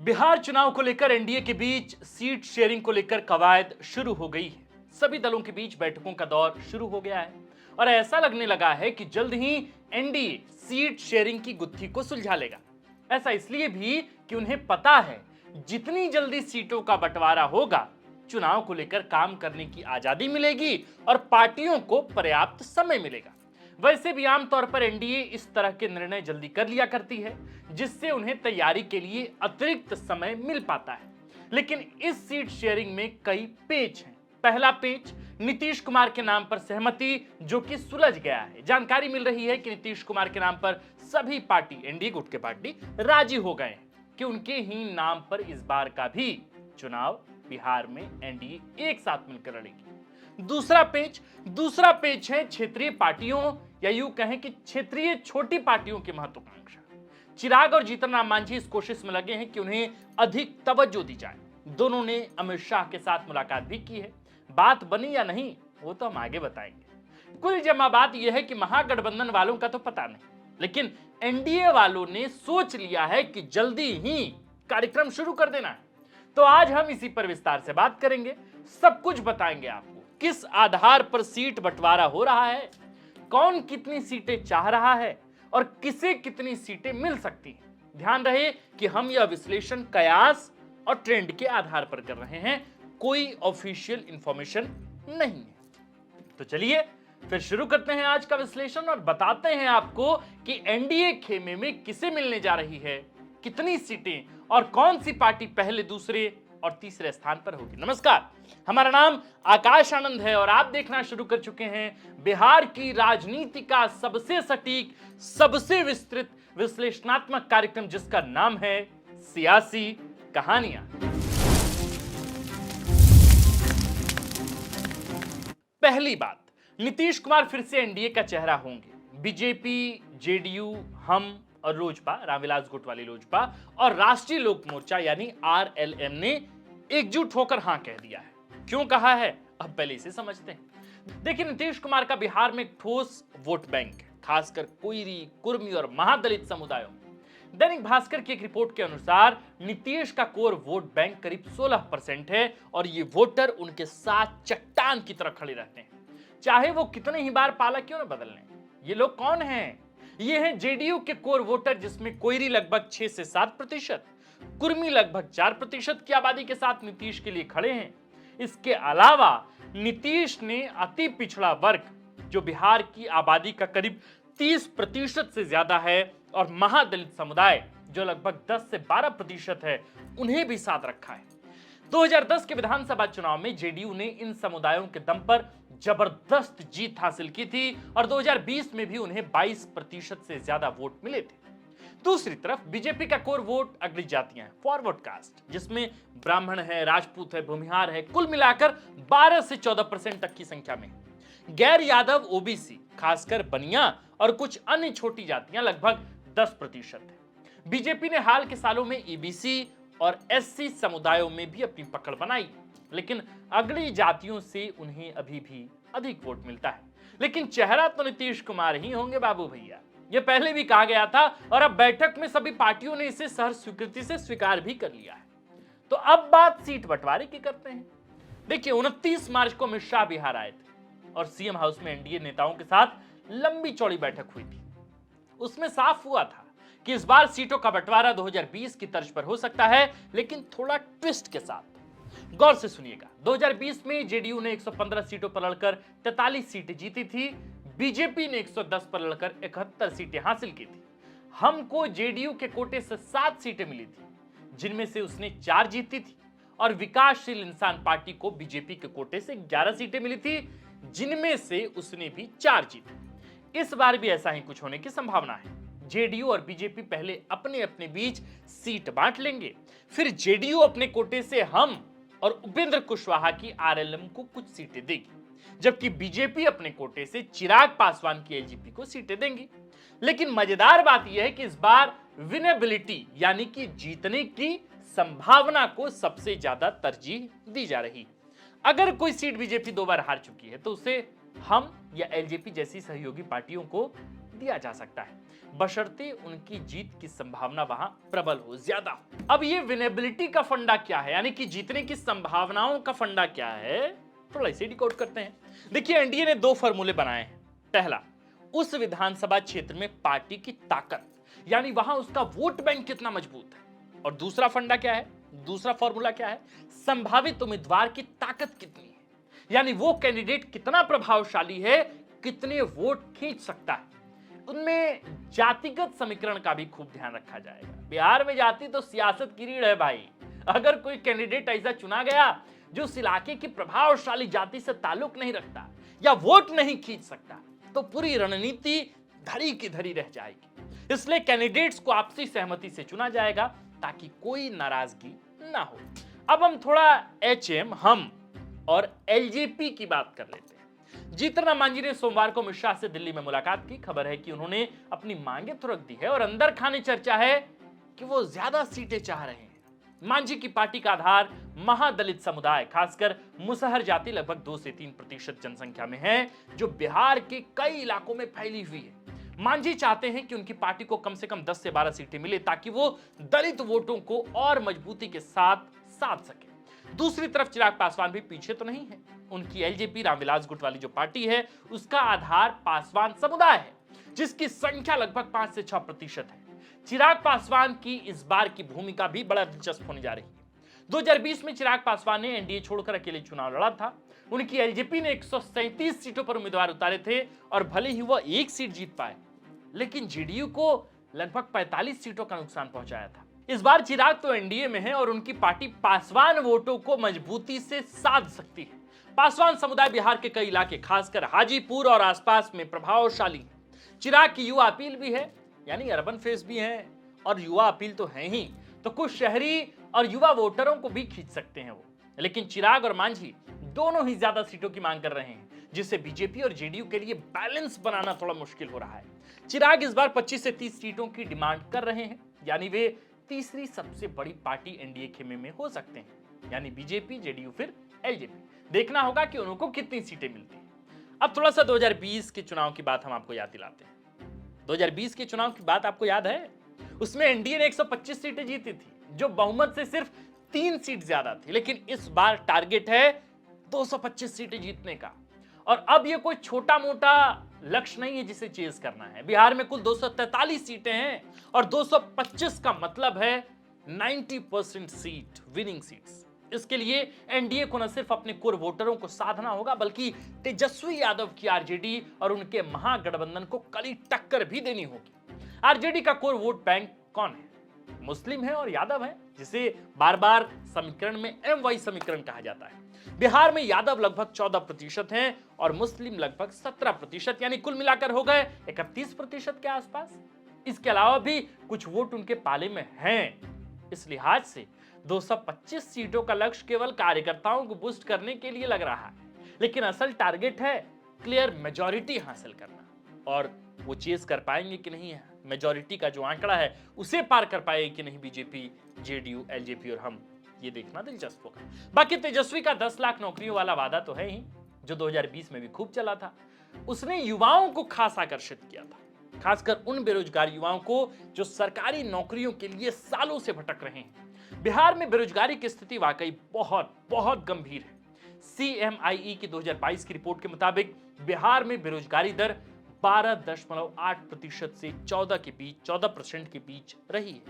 बिहार चुनाव को लेकर एनडीए के बीच सीट शेयरिंग को लेकर कवायद शुरू हो गई है। सभी दलों के बीच बैठकों का दौर शुरू हो गया है और ऐसा लगने लगा है कि जल्द ही एनडीए सीट शेयरिंग की गुत्थी को सुलझा लेगा। ऐसा इसलिए भी कि उन्हें पता है जितनी जल्दी सीटों का बंटवारा होगा, चुनाव को लेकर काम करने की आजादी मिलेगी और पार्टियों को पर्याप्त समय मिलेगा। वैसे भी आमतौर पर एनडीए इस तरह के निर्णय जल्दी कर लिया करती है, जिससे उन्हें तैयारी के लिए अतिरिक्त समय मिल पाता है। लेकिन इस सीट शेयरिंग में कई पेच हैं। पहला पेच नीतीश कुमार के नाम पर सहमति, जो कि सुलझ गया है। जानकारी मिल रही है कि नीतीश कुमार के नाम पर सभी पार्टी, एनडीए गुट के पार्टी राजी हो गए हैं कि उनके ही नाम पर इस बार का भी चुनाव बिहार में एनडीए एक साथ मिलकर लड़ेगी। दूसरा पेच है क्षेत्रीय पार्टियों या यूं कहें कि क्षेत्रीय छोटी पार्टियों की महत्वाकांक्षा। चिराग और जीतन राम मांझी इस कोशिश में लगे हैं कि उन्हें अधिक तवज्जो दी जाए। दोनों ने अमित शाह के साथ मुलाकात भी की है। बात बनी या नहीं वो तो हम आगे बताएंगे। कुल जमा बात यह है कि महागठबंधन वालों का तो पता नहीं, लेकिन एनडीए वालों ने सोच लिया है कि जल्दी ही कार्यक्रम शुरू कर देना है। तो आज हम इसी पर विस्तार से बात करेंगे। सब कुछ बताएंगे आपको, किस आधार पर सीट बंटवारा हो रहा है, कौन कितनी सीटें चाह रहा है और किसे कितनी सीटें मिल सकती हैं। ध्यान रहे कि हम यह विश्लेषण कयास और ट्रेंड के आधार पर कर रहे हैं, कोई ऑफिशियल इंफॉर्मेशन नहीं है। तो चलिए फिर शुरू करते हैं आज का विश्लेषण और बताते हैं आपको कि एनडीए खेमे में किसे मिलने जा रही है, कितनी सीटें और कौन सी पार्टी पहले, दूसरे और तीसरे स्थान पर होगी। नमस्कार, हमारा नाम आकाश आनंद है और आप देखना शुरू कर चुके हैं बिहार की राजनीति का सबसे सटीक, सबसे विस्तृत विश्लेषणात्मक कार्यक्रम, जिसका नाम है सियासी कहानियां। पहली बात, नीतीश कुमार फिर से एनडीए का चेहरा होंगे। बीजेपी, जेडीयू, हम और लोजपा, रामविलास गोटवाली लोजपा और राष्ट्रीय लोक मोर्चा यानी आरएलएम ने एकजुट होकर हां कह दिया है। क्यों कहा है, अब पहले इसे समझते हैं। देखिए, नीतीश कुमार का बिहार में ठोस वोट बैंक है, खासकर कोयरी, कुर्मी और महादलित समुदायों में। दैनिक भास्कर की एक रिपोर्ट के अनुसार नीतीश का कोर वोट बैंक करीब 16% है और ये वोटर उनके साथ चट्टान की तरह खड़े रहते हैं, चाहे वो कितने ही बार पाला क्यों न बदल लें। ये लोग कौन हैं? ये हैं जेडीयू के कोर वोटर, जिसमें कोयरी लगभग 6 से 7%, कुर्मी लगभग 4% की आबादी के साथ नीतीश के लिए खड़े हैं। इसके अलावा नीतीश ने अति पिछड़ा वर्ग, जो बिहार की आबादी का करीब 30% से ज्यादा है, और महादलित समुदाय, जो लगभग 10 से 12% है, उन्हें भी साथ रखा है। 2010 के विधानसभा चुनाव में जेडीयू ने इन समुदायों के दम पर जबरदस्त जीत हासिल की थी और 2020 में भी उन्हें 22% से ज्यादा वोट मिले थे। दूसरी तरफ बीजेपी का कोर वोट अगली जातियां हैं, फॉरवर्ड कास्ट, जिसमें ब्राह्मण है, राजपूत है, भूमिहार है, कुल मिलाकर 12 से 14% तक की संख्या में। गैर यादव, ओबीसी, खासकर बनिया और कुछ अन्य छोटी जातियां लगभग 10% है। बीजेपी ने हाल के सालों में ईबीसी और एससी समुदायों में भी अपनी पकड़ बनाई, लेकिन अगली जातियों से उन्हें अभी भी अधिक वोट मिलता है। लेकिन चेहरा तो नीतीश कुमार ही होंगे बाबू भैया। यह पहले भी कहा गया था और अब बैठक में सभी पार्टियों ने इसे सहर्ष स्वीकृति से स्वीकार भी कर लिया है। तो अब बात सीट बंटवारे की करते हैं। देखिए, 29 मार्च को अमित शाह बिहार आए थे और सीएम हाउस में एनडीए नेताओं के साथ लंबी चौड़ी बैठक हुई थी। उसमें साफ हुआ था कि इस बार सीटों का बंटवारा 2020 की तर्ज पर हो सकता है, लेकिन थोड़ा ट्विस्ट के साथ। गौर से सुनिएगा। 2020 में जेडीयू ने 115 सीटों पर लड़कर 43 सीटें जीती थी। बीजेपी ने 110 पर लड़कर 71 सीटें हासिल की थी। हमको जेडीयू के कोटे से 7 सीटें मिली थी, जिनमें से उसने 4 जीती थी, और विकासशील इंसान पार्टी को बीजेपी के कोटे से 11 सीटें मिली थी, जिनमें से उसने भी 4 जीती। इस बार भी ऐसा ही कुछ होने की संभावना है। जेडीयू और बीजेपी पहले अपने अपने बीच सीट बांट लेंगे, फिर जेडीयू अपने कोटे से हम और उपेंद्र कुशवाहा की आरएलएम को कुछ सीटें देगी, जबकि बीजेपी अपने कोटे से चिराग पासवान की एलजेपी को सीटें देंगी। लेकिन मजेदार बात यह है कि इस बार विनेबिलिटी यानी कि जीतने की संभावना को सबसे ज्यादा तरजीह दी जा रही। अगर कोई सीट बीजेपी 2 बार हार चुकी है तो उसे हम या एलजेपी जैसी सहयोगी पार्टियों को दिया जा सकता है, बशर्ते उनकी जीत की संभावना वहां प्रबल हो, ज्यादा हो। अब ये विनेबिलिटी का फंडा क्या है, यानी कि जीतने की संभावनाओं का फंडा क्या है, थोड़ा इसे डिकोड करते हैं। देखिए, एनडीए ने दो फॉर्मूले बनाए हैं। पहला, उस विधानसभा क्षेत्र में पार्टी की ताकत, यानी वहां उसका वोट बैंक कितना मजबूत है। और दूसरा फंडा क्या है, दूसरा फॉर्मूला क्या है, संभावित उम्मीदवार की ताकत कितनी है, यानी वो कैंडिडेट कितना प्रभावशाली है, कितने वोट खींच सकता है। उनमें जातिगत समीकरण का भी खूब ध्यान रखा जाएगा। बिहार में जाति तो सियासत की रीढ़ है भाई। अगर कोई कैंडिडेट ऐसा चुना गया जो उस इलाके की प्रभावशाली जाति से ताल्लुक नहीं रखता या वोट नहीं खींच सकता, तो पूरी रणनीति धरी की धरी रह जाएगी। इसलिए कैंडिडेट्स को आपसी सहमति से चुना जाएगा ताकि कोई नाराजगी ना हो। अब हम थोड़ा एचएम, हम और एलजेपी की बात कर लेते हैं। जीतन राम मांझी ने सोमवार को मिश्रा से दिल्ली में मुलाकात की। खबर है कि उन्होंने अपनी मांगे तो रख दी है और अंदर खाने चर्चा है कि वो ज्यादा सीटें चाह रहे हैं। मांझी की पार्टी का आधार महादलित समुदाय, खासकर मुसहर जाति लगभग 2 से 3% जनसंख्या में है, जो बिहार के कई इलाकों में फैली हुई है। मांझी चाहते हैं कि उनकी पार्टी को कम से कम 10 से 12 सीटें मिले ताकि वो दलित वोटों को और मजबूती के साथ साध सके। दूसरी तरफ चिराग पासवान भी पीछे तो नहीं है। उनकी एलजेपी, रामविलास गुट वाली जो पार्टी है, उसका आधार पासवान समुदाय है, जिसकी संख्या लगभग 5 से 6% है। चिराग पासवान की इस बार की भूमिका भी बड़ा दिलचस्प होने जा रही है। 2020 में चिराग पासवान ने एनडीए छोड़कर अकेले चुनाव लड़ा था। उनकी एलजेपी ने 137 सीटों पर उम्मीदवार उतारे थे और भले ही वह 1 सीट जीत पाए, लेकिन जेडीयू को लगभग 45 सीटों का नुकसान पहुंचाया था। इस बार चिराग तो एनडीए में है और उनकी पार्टी पासवान वोटों को मजबूती से साध सकती है। पासवान समुदाय बिहार के कई इलाके, खासकर हाजीपुर और आसपास में प्रभावशाली है। चिराग की युवा अपील भी है, यानी अर्बन फेस भी है, और युवा अपील तो है ही, तो कुछ शहरी और युवा वोटरों को भी खींच सकते हैं वो। लेकिन चिराग और मांझी दोनों ही ज्यादा सीटों की मांग कर रहे हैं, जिससे बीजेपी और जेडीयू के लिए बैलेंस बनाना थोड़ा मुश्किल हो रहा है। चिराग इस बार 25 से 30 सीटों की डिमांड कर रहे हैं, यानी वे तीसरी सबसे बड़ी पार्टी एनडीए खेमे में हो सकते हैं, यानी बीजेपी, जेडीयू, फिर एलजेपी। देखना होगा कि उनको कितनी सीटें मिलती हैं। अब थोड़ा सा 2020 के चुनाव की बात हम आपको याद दिलाते हैं। 2020 के चुनाव की बात आपको याद है? उसमें एनडीए ने 125 सीटें जीती थी, जो बहुमत से सिर्फ 3 सीट ज्यादा थी। लेकिन इस बार टारगेट है 225 सीटें जीतने का। और अब ये कोई छोटा मोटा लक्ष्य नहीं है जिसे चेज करना है। बिहार में कुल 243 सीटें हैं और 225 का मतलब है 90% सीट, विनिंग सीट्स। इसके लिए एनडीए को न सिर्फ अपने कोर वोटरों को साधना होगा, बल्कि तेजस्वी यादव की आरजेडी और उनके महागठबंधन को कड़ी टक्कर भी देनी होगी। आरजेडी का कोर वोट बैंक कौन है? मुस्लिम है और यादव है, जिसे बार बार समीकरण में एमवाई समीकरण कहा जाता है। बिहार में यादव लगभग 14% हैं और मुस्लिम लगभग 17%, यानी कुल मिलाकर हो गए 31% के आसपास। इसके अलावा भी कुछ वोट उनके पाले में हैं। इस लिहाज से 225 सीटों का लक्ष्य केवल कार्यकर्ताओं को बूस्ट करने के लिए लग रहा है, लेकिन असल टारगेट है क्लियर मेजॉरिटी हासिल करना। और वो चेज कर पाएंगे कि नहीं, मेजॉरिटी का जो आंकड़ा है उसे पार कर पाएगी कि नहीं बीजेपी, जेडीयू, एलजेपी और हम, ये देखना दिलचस्प होगा। बाकी तेजस्वी का 10 लाख नौकरियों वाला वादा तो है ही, जो 2020 में भी खूब चला था। उसने युवाओं को खास आकर्षित किया था, खासकर उन बेरोजगार युवाओं को जो सरकारी नौकरियों के लिए सालों से भटक रहे हैं। बिहार में बेरोजगारी की स्थिति वाकई बहुत बहुत गंभीर है। सीएमआईई की 2022 की रिपोर्ट के मुताबिक बिहार में बेरोजगारी दर 12.8% से 14% के बीच रही है,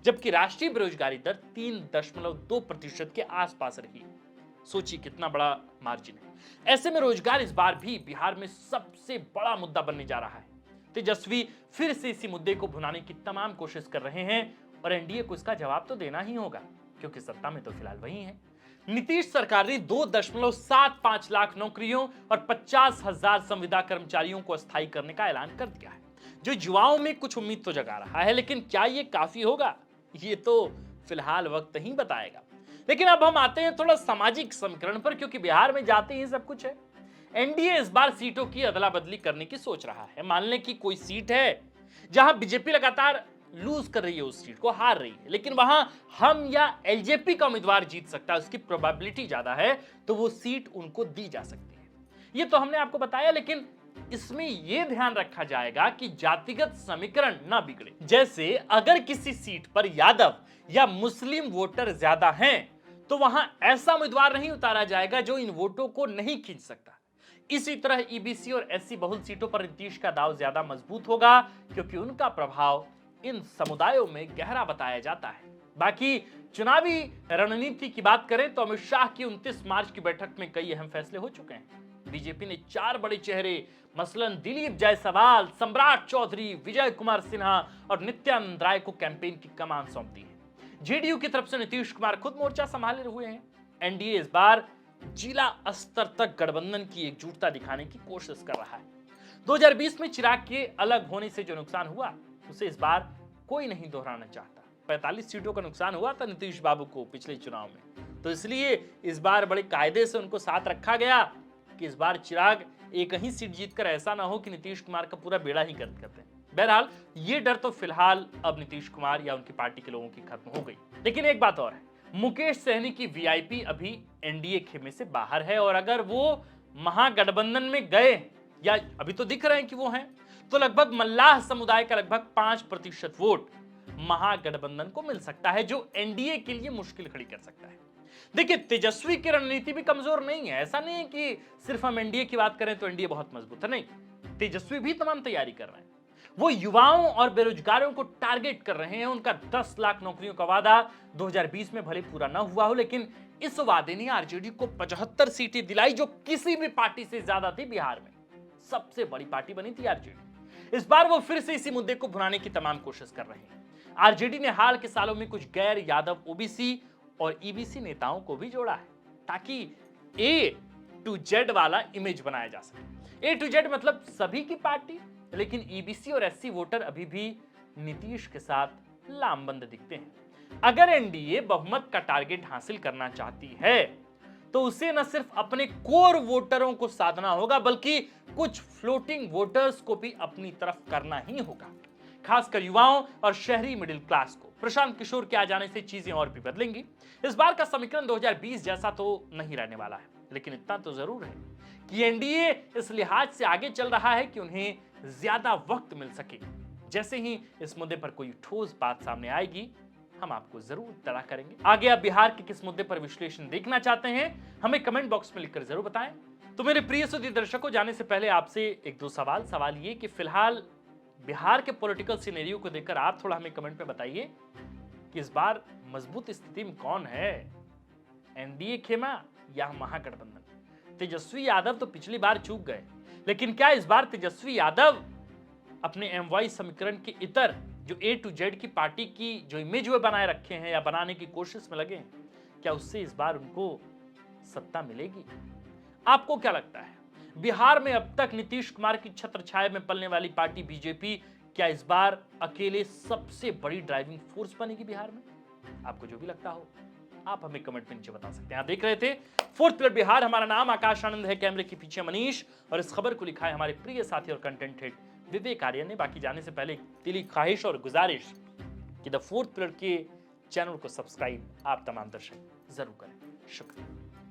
जबकि राष्ट्रीय बेरोजगारी दर 3.2% के आसपास रही है। सोचिए कितना बड़ा मार्जिन है। ऐसे में रोजगार इस बार भी बिहार में सबसे बड़ा मुद्दा बनने जा रहा है। तेजस्वी फिर से इसी मुद्दे को भुनाने की तमाम कोशिश कर रहे हैं और एनडीए को इसका जवाब तो देना ही होगा, क्योंकि सत्ता में तो फिलहाल वही है। नीतीश सरकार ने 2.75 लाख नौकरियों और 50,000 संविदा कर्मचारियों को अस्थायी करने का ऐलान कर दिया है, जो युवाओं में कुछ उम्मीद तो जगा रहा है। लेकिन क्या ये काफी होगा, ये तो फिलहाल वक्त ही बताएगा। लेकिन अब हम आते हैं थोड़ा सामाजिक समीकरण पर, क्योंकि बिहार में जाते ही सब कुछ है। एनडीए इस बार सीटों की अदला बदली करने की सोच रहा है। मान लें कि कोई सीट है जहां बीजेपी लगातार लूज कर रही है, उस सीट को हार रही है, लेकिन वहां हम या एलजेपी का उम्मीदवार जीत सकता है, उसकी प्रोबेबिलिटी ज्यादा है, तो वो सीट उनको दी जा सकती है। ये तो हमने आपको बताया, लेकिन इसमें यह ध्यान रखा जाएगा कि जातिगत समीकरण ना बिगड़े। जैसे अगर किसी सीट पर यादव या मुस्लिम वोटर ज्यादा हैं, तो वहां ऐसा उम्मीदवार नहीं उतारा जाएगा जो इन वोटों को नहीं खींच सकता। इसी तरह ईबीसी और एससी बहुल सीटों पर नीतीश का दांव ज्यादा मजबूत होगा, क्योंकि उनका प्रभाव इन समुदायों में गहरा बताया जाता है। बाकी चुनावी रणनीति की बात करें तो अमित शाह की 29 मार्च की बैठक में कई अहम फैसले हो चुके हैं। बीजेपी ने 4 बड़े चेहरे मसलन दिलीप जायसवाल, सम्राट चौधरी, विजय कुमार सिन्हा और नित्यानंद राय को कैंपेन की कमान सौंप दी है। जेडीयू की तरफ से नीतीश कुमार खुद मोर्चा संभाले हुए हैं। एनडीए इस बार जिला स्तर तक गठबंधन की एकजुटता दिखाने की कोशिश कर रहा है। 2020 में चिराग के अलग होने से जो नुकसान हुआ, उसे इस बार कोई नहीं दोहराना चाहता। 45 सीटों का नुकसान हुआ था नीतीश बाबू को पिछले चुनाव में, तो इसलिए इस बार बड़े कायदे से उनको साथ रखा गया कि इस बार चिराग एक ही सीट जीतकर ऐसा ना हो कि नीतीश कुमार का पूरा बेड़ा ही गर्क कर दें। बहरहाल ये डर तो फिलहाल अब नीतीश कुमार या उनकी पार्टी के लोगों की खत्म हो गई। लेकिन एक बात और है, मुकेश सहनी की वीआईपी अभी एनडीए खेमे से बाहर है, और अगर वो महागठबंधन में गए, या अभी तो दिख रहे हैं कि वो हैं, तो लगभग मल्लाह समुदाय का लगभग 5% वोट महागठबंधन को मिल सकता है, जो एनडीए के लिए मुश्किल खड़ी कर सकता है। देखिए, तेजस्वी की रणनीति भी कमजोर नहीं है। ऐसा नहीं है कि सिर्फ हम एनडीए की बात करें तो एनडीए बहुत मजबूत है, नहीं। तेजस्वी भी तमाम तैयारी कर रहे हैं। वो युवाओं और बेरोजगारों को टारगेट कर रहे हैं। उनका 10 लाख नौकरियों का वादा 2020 में भले पूरा ना हुआ हो, लेकिन इस वादे ने आरजेडी को 75 सीटें दिलाई, जो किसी भी पार्टी से ज्यादा थी। बिहार में सबसे बड़ी पार्टी बनी थी आरजेडी। इस बार वो फिर से इसी मुद्दे को भुनाने की तमाम कोशिश कर रहे हैं। आरजेडी ने हाल के सालों में कुछ गैर यादव ओबीसी और ईबीसी नेताओं को भी जोड़ा है, ताकि ए टू जेड वाला इमेज बनाया जा सके। ए टू जेड मतलब सभी की पार्टी, लेकिन ईबीसी और एससी वोटर अभी भी नीतीश के साथ लामबंद दिखते हैं। अगर एनडीए बहुमत का टारगेट हासिल करना चाहती है, तो उसे न सिर्फ अपने कोर वोटरों को साधना होगा, बल्कि कुछ फ्लोटिंग वोटर्स को भी अपनी तरफ करना ही होगा, खासकर युवाओं और शहरी मिडिल क्लास को। प्रशांत किशोर के आ जाने से चीजें और भी बदलेंगी। इस बार का समीकरण 2020 जैसा तो नहीं रहने वाला है, लेकिन इतना तो जरूर है कि एनडीए इस लिहाज से आगे चल रहा है कि उन्हें ज्यादा वक्त मिल सके। जैसे ही इस मुद्दे पर कोई ठोस बात सामने आएगी, हम आपको जरूर तड़ा करेंगे। आगे आप बिहार के किस मुद्दे पर विश्लेषण देखना चाहते हैं, हमें कमेंट बॉक्स में लिखकर जरूर बताएं। तो मेरे प्रिय सुधी दर्शकों, जाने से पहले आपसे एक दो सवाल ये कि फिलहाल बिहार के पॉलिटिकल सिनेरियो को देखकर आप थोड़ा हमें कमेंट में बताइए कि इस बार मजबूत स्थिति में कौन है, एनडीए खेमा या महागठबंधन। तेजस्वी यादव तो पिछली बार चूक गए, लेकिन क्या इस बार तेजस्वी यादव अपने एमवाई समीकरण के इतर जो ए टू जेड की पार्टी की जो इमेज वे बनाए रखे हैं या बनाने की कोशिश में लगे, क्या उससे इस बार उनको सत्ता मिलेगी? आपको क्या लगता है, बिहार में अब तक नीतीश कुमार की छत्र छाया में पलने वाली पार्टी बीजेपी क्या इस बार अकेले सबसे बड़ी ड्राइविंग फोर्स बनेगी बिहार में? आपको जो भी लगता हो आप हमें कमेंट में नीचे बता सकते हैं। आप देख रहे थे फोर्थ पिलर बिहार। हमारा नाम आकाश आनंद है, कैमरे के पीछे मनीष, और इस खबर को लिखा है हमारे प्रिय साथी और कंटेंट हेड विवेक आर्यन ने। बाकी जाने से पहले दिली ख्वाहिश और गुजारिश कि द फोर्थ पिलर के चैनल को सब्सक्राइब आप तमाम दर्शक जरूर करें। शुक्रिया।